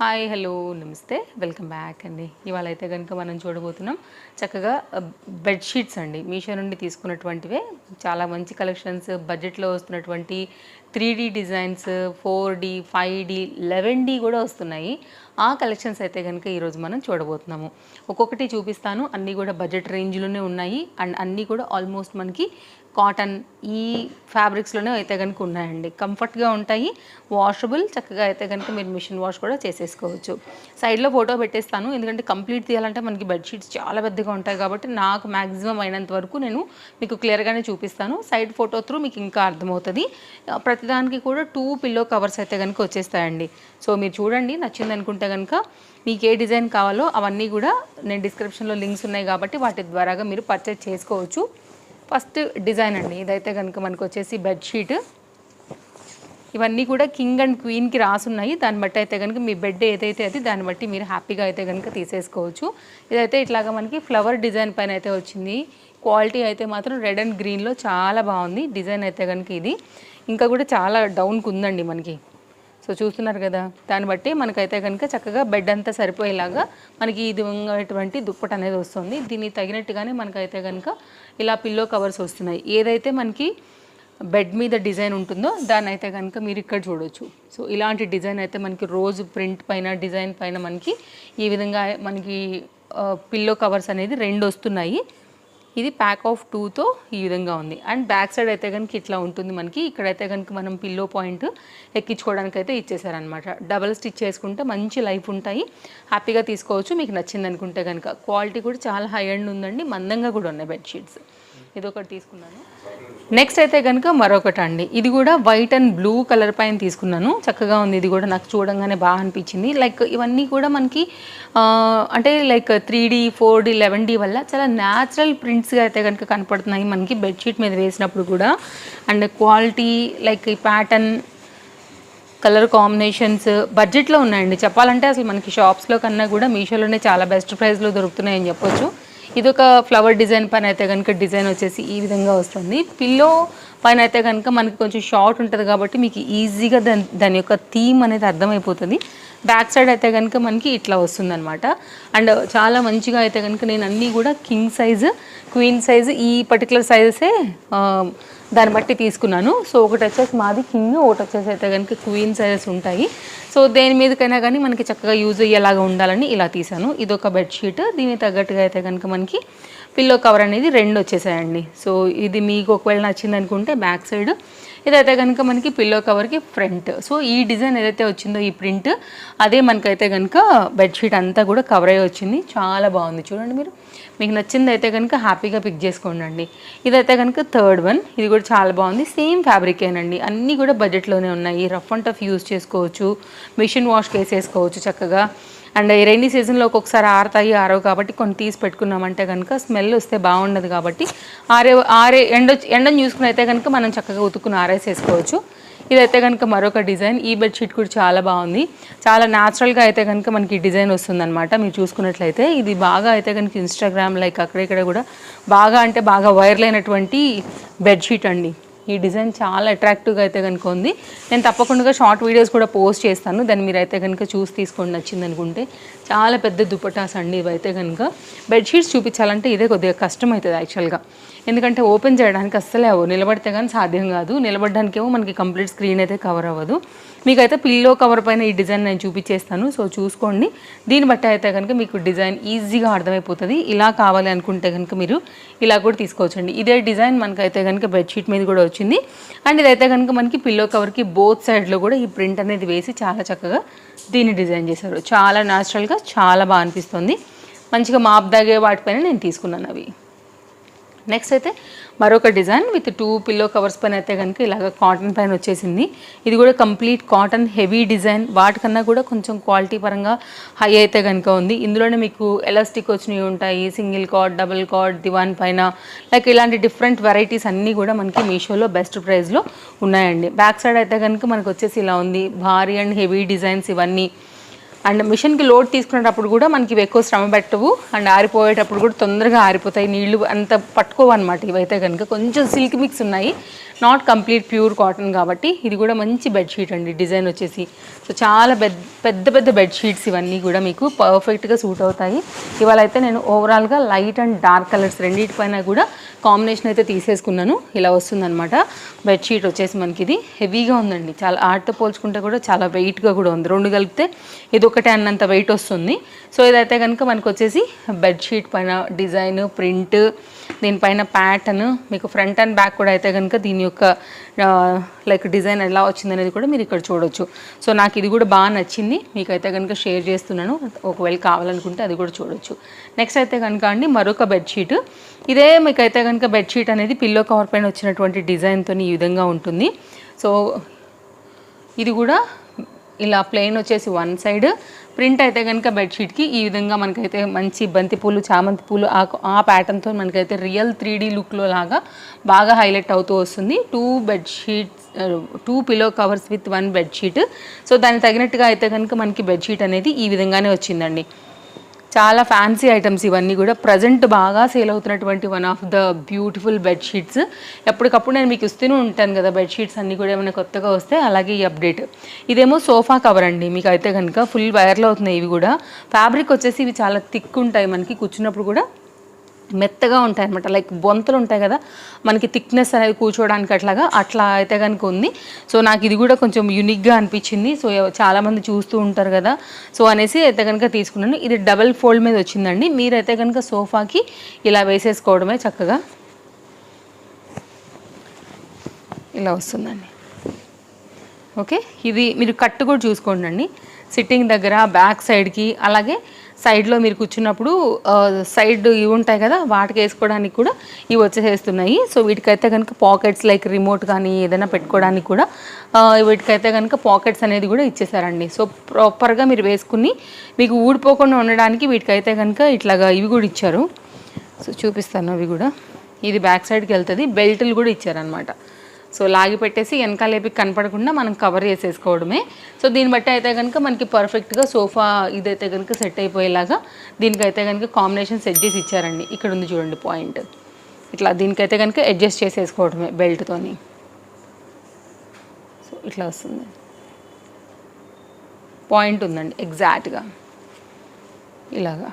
Hi hello నమస్తే welcome back అండి. ఇవాళ అయితే కనుక మనం చూడబోతున్నాం చక్కగా బెడ్షీట్స్ అండి. మీషో నుండి తీసుకున్నటువంటివే చాలా మంచి కలెక్షన్స్, బడ్జెట్లో వస్తున్నటువంటి 3D designs, 4D, 5D, 11D కూడా వస్తున్నాయి. ఆ కలెక్షన్స్ అయితే కనుక ఈరోజు మనం చూడబోతున్నాము. ఒక్కొక్కటి చూపిస్తాను. అన్నీ కూడా బడ్జెట్ రేంజ్లోనే ఉన్నాయి అండ్ అన్నీ కూడా ఆల్మోస్ట్ మనకి కాటన్ ఈ ఫ్యాబ్రిక్స్లోనే అయితే కనుక ఉన్నాయండి. కంఫర్ట్గా ఉంటాయి, వాషబుల్, చక్కగా అయితే కనుక మీరు మిషన్ వాష్ కూడా చేసేసుకోవచ్చు. సైడ్లో ఫోటో పెట్టేస్తాను, ఎందుకంటే కంప్లీట్ తీయాలంటే మనకి బెడ్షీట్స్ చాలా పెద్దగా ఉంటాయి కాబట్టి నాకు మ్యాక్సిమం అయినంత వరకు నేను మీకు క్లియర్గానే చూపిస్తాను. సైడ్ ఫోటో త్రూ మీకు ఇంకా అర్థమవుతుంది. ప్రతిదానికి కూడా 2 పిల్లో కవర్స్ అయితే కనుక వచ్చేస్తాయండి. సో మీరు చూడండి, నచ్చింది అనుకుంటే కనుక మీకు ఏ డిజైన్ కావాలో అవన్నీ కూడా నేను డిస్క్రిప్షన్లో లింక్స్ ఉన్నాయి కాబట్టి వాటి ద్వారాగా మీరు పర్చేజ్ చేసుకోవచ్చు. ఫస్ట్ డిజైన్ అండి, ఇదైతే కనుక మనకు వచ్చేసి బెడ్షీట్. ఇవన్నీ కూడా కింగ్ అండ్ క్వీన్కి రాసున్నాయి. దాన్ని బట్టి అయితే కనుక మీ బెడ్ ఏదైతే అది దాన్ని బట్టి మీరు హ్యాపీగా అయితే కనుక తీసేసుకోవచ్చు. ఇదైతే ఇట్లాగా మనకి ఫ్లవర్ డిజైన్ పైన అయితే వచ్చింది. క్వాలిటీ అయితే మాత్రం రెడ్ అండ్ గ్రీన్లో చాలా బాగుంది. డిజైన్ అయితే కనుక ఇది ఇంకా కూడా చాలా డౌన్కి ఉందండి మనకి. సో చూస్తున్నారు కదా, దాన్ని బట్టి మనకైతే కనుక చక్కగా బెడ్ అంతా సరిపోయేలాగా మనకి ఇది ఉన్నటువంటి దుప్పటి అనేది వస్తుంది. దీనికి తగినట్టుగానే మనకైతే కనుక ఇలా పిల్లో కవర్స్ వస్తున్నాయి. ఏదైతే మనకి బెడ్ మీద డిజైన్ ఉంటుందో దాన్ని అయితే కనుక మీరు ఇక్కడ చూడవచ్చు. సో ఇలాంటి డిజైన్ అయితే మనకి రోజు ప్రింట్ పైన డిజైన్ పైన మనకి ఈ విధంగా మనకి పిల్లో కవర్స్ అనేది 2 వస్తున్నాయి. ఇది ప్యాక్ ఆఫ్ 2తో ఈ విధంగా ఉంది. అండ్ బ్యాక్ సైడ్ అయితే కనుక ఇట్లా ఉంటుంది మనకి. ఇక్కడైతే కనుక మనం పిల్లో పాయింట్ ఎక్కించుకోవడానికి అయితే ఇచ్చేసారనమాట. డబల్ స్టిచ్ చేసుకుంటే మంచి లైఫ్ ఉంటాయి, హ్యాపీగా తీసుకోవచ్చు. మీకు నచ్చింది అనుకుంటే కనుక క్వాలిటీ కూడా చాలా హై అండ్ ఉందండి, మందంగా కూడా ఉన్నాయి బెడ్షీట్స్. ఇది ఒకటి తీసుకున్నాను. నెక్స్ట్ అయితే కనుక మరొకటి అండి, ఇది కూడా వైట్ అండ్ బ్లూ కలర్ పైన తీసుకున్నాను. చక్కగా ఉంది, ఇది కూడా నాకు చూడంగానే బాగా అనిపించింది. లైక్ ఇవన్నీ కూడా మనకి అంటే లైక్ 3D, 4D, 11D వల్ల చాలా న్యాచురల్ ప్రింట్స్గా అయితే కనుక కనపడుతున్నాయి మనకి బెడ్షీట్ మీద వేసినప్పుడు కూడా. అండ్ క్వాలిటీ లైక్ ఈ ప్యాటర్న్, కలర్ కాంబినేషన్స్ బడ్జెట్లో ఉన్నాయండి. చెప్పాలంటే అసలు మనకి షాప్స్లో కన్నా కూడా మీషోలోనే చాలా బెస్ట్ ప్రైస్లో దొరుకుతున్నాయని చెప్పొచ్చు. ఇదొక ఫ్లవర్ డిజైన్ పైన అయితే కనుక డిజైన్ వచ్చేసి ఈ విధంగా వస్తుంది. పిల్లో పైన అయితే కనుక మనకి కొంచెం షార్ట్ ఉంటుంది కాబట్టి మీకు ఈజీగా దాని యొక్క థీమ్ అనేది అర్థమైపోతుంది. బ్యాక్ సైడ్ అయితే కనుక మనకి ఇట్లా వస్తుందన్నమాట. అండ్ చాలా మంచిగా అయితే కనుక నేను అన్నీ కూడా కింగ్ సైజు, క్వీన్ సైజు ఈ పర్టికులర్ సైజెసే దాన్ని బట్టి తీసుకున్నాను. సో ఒకటి వచ్చేసి మాది కింగ్, ఒకటి వచ్చేసి అయితే కనుక క్వీన్ సైజెస్ ఉంటాయి. సో దేని మీదకైనా కానీ మనకి చక్కగా యూజ్ అయ్యేలాగా ఉండాలని ఇలా తీసాను. ఇది ఒక బెడ్షీట్, దీనికి తగ్గట్టుగా అయితే కనుక మనకి పిల్లో కవర్ అనేది 2 వచ్చేసాయండి. సో ఇది మీకు ఒకవేళ నచ్చింది అనుకుంటే బ్యాక్ సైడ్, ఇదైతే కనుక మనకి పిల్లో కవర్కి ఫ్రంట్. సో ఈ డిజైన్ ఏదైతే వచ్చిందో ఈ ప్రింట్ అదే మనకైతే కనుక బెడ్షీట్ అంతా కూడా కవర్ అయ్యి వచ్చింది. చాలా బాగుంది చూడండి మీరు. మీకు నచ్చింది అయితే కనుక హ్యాపీగా పిక్ చేసుకోండి. ఇదైతే కనుక థర్డ్ వన్, ఇది కూడా చాలా బాగుంది. సేమ్ ఫ్యాబ్రికేనండి, అన్నీ కూడా బడ్జెట్లోనే ఉన్నాయి. రఫ్ అండ్ టఫ్ యూజ్ చేసుకోవచ్చు, మిషన్ వాష్కి వేసేసుకోవచ్చు చక్కగా. అండ్ ఈ రైనీ సీజన్లో ఒక్కొక్కసారి ఆరవు కాబట్టి కొన్ని తీసి పెట్టుకున్నామంటే కనుక స్మెల్ వస్తే బాగుండదు కాబట్టి ఎండను చూసుకుని అయితే కనుక మనం చక్కగా ఉతుక్కుని ఆరేసేసుకోవచ్చు. ఇదైతే కనుక మరొక డిజైన్. ఈ బెడ్షీట్ కూడా చాలా బాగుంది. చాలా న్యాచురల్గా అయితే కనుక మనకి డిజైన్ వస్తుందన్నమాట. మీరు చూసుకున్నట్లయితే ఇది బాగా అయితే కనుక ఇన్స్టాగ్రామ్ లైక్ అక్కడిక్కడ కూడా బాగా అంటే బాగా వైరల్ అయినటువంటి బెడ్షీట్ అండి. ఈ డిజైన్ చాలా అట్రాక్టివ్గా అయితే కనుక ఉంది. నేను తప్పకుండా షార్ట్ వీడియోస్ కూడా పోస్ట్ చేస్తాను, దాన్ని మీరు అయితే కనుక చూసి తీసుకోండి నచ్చింది అనుకుంటే. చాలా పెద్ద దుపటాస్ అండి ఇవైతే కనుక. బెడ్షీట్స్ చూపించాలంటే ఇదే కొద్దిగా కష్టం అవుతుంది యాక్చువల్గా, ఎందుకంటే ఓపెన్ చేయడానికి అస్సలే నిలబడితే కానీ సాధ్యం కాదు. నిలబడడానికేమో మనకి కంప్లీట్ స్క్రీన్ అయితే కవర్ అవ్వదు. మీకైతే పిల్లో కవర్ పైన ఈ డిజైన్ నేను చూపించేస్తాను, సో చూసుకోండి. దీన్ని బట్టి అయితే కనుక మీకు డిజైన్ ఈజీగా అర్థమైపోతుంది. ఇలా కావాలి అనుకుంటే కనుక మీరు ఇలా కూడా తీసుకోవచ్చండి. ఇదే డిజైన్ మనకైతే కనుక బెడ్షీట్ మీద కూడా వచ్చింది. అండ్ ఇదైతే కనుక మనకి పిల్లో కవర్కి బోత్ సైడ్లో కూడా ఈ ప్రింట్ అనేది వేసి చాలా చక్కగా దీన్ని డిజైన్ చేశారు. చాలా న్యాచురల్గా చాలా బాగా అనిపిస్తుంది. మంచిగా మాప్ దాగే వాటిపైన నేను తీసుకున్నాను అవి. నెక్స్ట్ అయితే మరొక డిజైన్ విత్ 2 పిల్లో కవర్స్ పైన అయితే కనుక ఇలాగ కాటన్ పైన వచ్చేసింది. ఇది కూడా కంప్లీట్ కాటన్ హెవీ డిజైన్, వాటికన్నా కూడా కొంచెం క్వాలిటీ పరంగా హై అయితే కనుక ఉంది. ఇందులోనే మీకు ఎలాస్టిక్ వచ్చినవి ఉంటాయి, సింగిల్ కార్డ్, డబుల్ కార్డ్, దివాన్ పైన లైక్ ఇలాంటి డిఫరెంట్ వెరైటీస్ అన్నీ కూడా మనకి మీషోలో బెస్ట్ ప్రైస్లో ఉన్నాయండి. బ్యాక్ సైడ్ అయితే కనుక మనకు వచ్చేసి ఇలా ఉంది. భారీ అండ్ హెవీ డిజైన్స్ ఇవన్నీ. అండ్ మిషన్కి లోడ్ తీసుకునేటప్పుడు కూడా మనకి ఇవి ఎక్కువ శ్రమ పెట్టవు. అండ్ ఆరిపోయేటప్పుడు కూడా తొందరగా ఆరిపోతాయి, నీళ్లు అంత పట్టుకోవు అనమాట. ఇవైతే కనుక కొంచెం సిల్క్ మిక్స్ ఉన్నాయి, నాట్ కంప్లీట్ ప్యూర్ కాటన్ కాబట్టి. ఇది కూడా మంచి బెడ్షీట్ అండి. డిజైన్ వచ్చేసి సో చాలా పెద్ద పెద్ద బెడ్షీట్స్ ఇవన్నీ కూడా మీకు పర్ఫెక్ట్గా సూట్ అవుతాయి. ఇవాళ అయితే నేను ఓవరాల్గా లైట్ అండ్ డార్క్ కలర్స్ రెండింటిపైన కూడా కాంబినేషన్ అయితే తీసేసుకున్నాను. ఇలా వస్తుందన్నమాట బెడ్షీట్ వచ్చేసి మనకి. ఇది హెవీగా ఉందండి, చాలా ఆర్ట్తో పోల్చుకుంటే కూడా చాలా వెయిట్గా కూడా ఉంది. రెండు కలిపితే ఇది ఒకటే అన్నంత వెయిట్ వస్తుంది. సో ఇదైతే కనుక మనకు వచ్చేసి బెడ్షీట్ పైన డిజైన్, ప్రింట్, దీనిపైన ప్యాటర్న్, మీకు ఫ్రంట్ అండ్ బ్యాక్ కూడా అయితే కనుక దీని యొక్క లైక్ డిజైన్ ఎలా వచ్చింది అనేది కూడా మీరు ఇక్కడ చూడొచ్చు. సో నాకు ఇది కూడా బాగా నచ్చింది, మీకైతే కనుక షేర్ చేస్తున్నాను. ఒకవేళ కావాలనుకుంటే అది కూడా చూడొచ్చు. నెక్స్ట్ అయితే కనుక అండి మరొక బెడ్షీట్. ఇదే మీకైతే కనుక బెడ్షీట్ అనేది పిల్లో కవర్ పైన వచ్చినటువంటి డిజైన్తో ఈ విధంగా ఉంటుంది. సో ఇది కూడా ఇలా ప్లెయిన్ వచ్చేసి వన్ సైడ్, ప్రింట్ అయితే కనుక బెడ్షీట్కి ఈ విధంగా మనకైతే మంచి బంతి పూలు, చామంతి పూలు ఆ ప్యాటర్న్తో మనకైతే రియల్ 3D లుక్లో లాగా బాగా హైలైట్ అవుతూ వస్తుంది. 2 pillow covers with 1 bedsheet. So దానికి తగినట్టుగా అయితే కనుక మనకి బెడ్షీట్ అనేది ఈ విధంగానే వచ్చిందండి. చాలా ఫ్యాన్సీ ఐటమ్స్ ఇవన్నీ కూడా ప్రజెంట్ బాగా సేల్ అవుతున్నటువంటి one of the beautiful bedsheets. ఎప్పటికప్పుడు నేను మీకు ఇస్తూనే ఉంటాను కదా బెడ్షీట్స్ అన్నీ కూడా ఏమైనా కొత్తగా వస్తే. అలాగే ఈ అప్డేట్ ఇదేమో సోఫా కవర్ అండి, మీకు అయితే కనుక ఫుల్ వైర్లో అవుతున్నాయి. ఇవి కూడా ఫ్యాబ్రిక్ వచ్చేసి ఇవి చాలా థిక్ ఉంటాయి, మనకి కూర్చున్నప్పుడు కూడా మెత్తగా ఉంటాయి అనమాట. లైక్ బొంతలు ఉంటాయి కదా మనకి, థిక్నెస్ అనేది కూర్చోవడానికి అట్లా అయితే కనుక ఉంది. సో నాకు ఇది కూడా కొంచెం యూనిక్గా అనిపించింది. సో చాలామంది చూస్తూ ఉంటారు కదా, సో అనేసి అయితే కనుక తీసుకున్నాను. ఇది డబల్ ఫోల్డ్ మీద వచ్చిందండి. మీరైతే కనుక సోఫాకి ఇలా వేసేసుకోవడమే చక్కగా. ఇలా వస్తుందండి. ఓకే, ఇది మీరు కట్టు కూడా చూసుకోండి అండి. సిట్టింగ్ దగ్గర బ్యాక్ సైడ్కి, అలాగే సైడ్లో మీరు కూర్చున్నప్పుడు సైడ్ ఇవి ఉంటాయి కదా వాటికి వేసుకోవడానికి కూడా ఇవి వచ్చేసేస్తున్నాయి. సో వీటికైతే కనుక పాకెట్స్ లైక్ రిమోట్ కానీ ఏదైనా పెట్టుకోవడానికి కూడా వీటికైతే కనుక పాకెట్స్ అనేది కూడా ఇచ్చేసారండి. సో ప్రాపర్గా మీరు వేసుకుని మీకు ఊడిపోకుండా ఉండడానికి వీటికైతే కనుక ఇట్లాగా ఇవి కూడా ఇచ్చారు. సో చూపిస్తాను అవి కూడా. ఇది బ్యాక్ సైడ్కి వెళ్తుంది, బెల్ట్లు కూడా ఇచ్చారనమాట. సో లాగి పెట్టేసి వెనకాలేపి కనపడకుండా మనం కవర్ చేసేసుకోవడమే. సో దీన్ని బట్టి అయితే కనుక మనకి పర్ఫెక్ట్గా సోఫా ఇదైతే కనుక సెట్ అయిపోయేలాగా దీనికైతే కనుక కాంబినేషన్ సెట్ చేసి ఇచ్చారండి. ఇక్కడ ఉంది చూడండి పాయింట్, ఇట్లా దీనికైతే కనుక అడ్జస్ట్ చేసేసుకోవడమే బెల్ట్తోని. సో ఇట్లా వస్తుంది, పాయింట్ ఉందండి ఎగ్జాక్ట్గా ఇలాగా.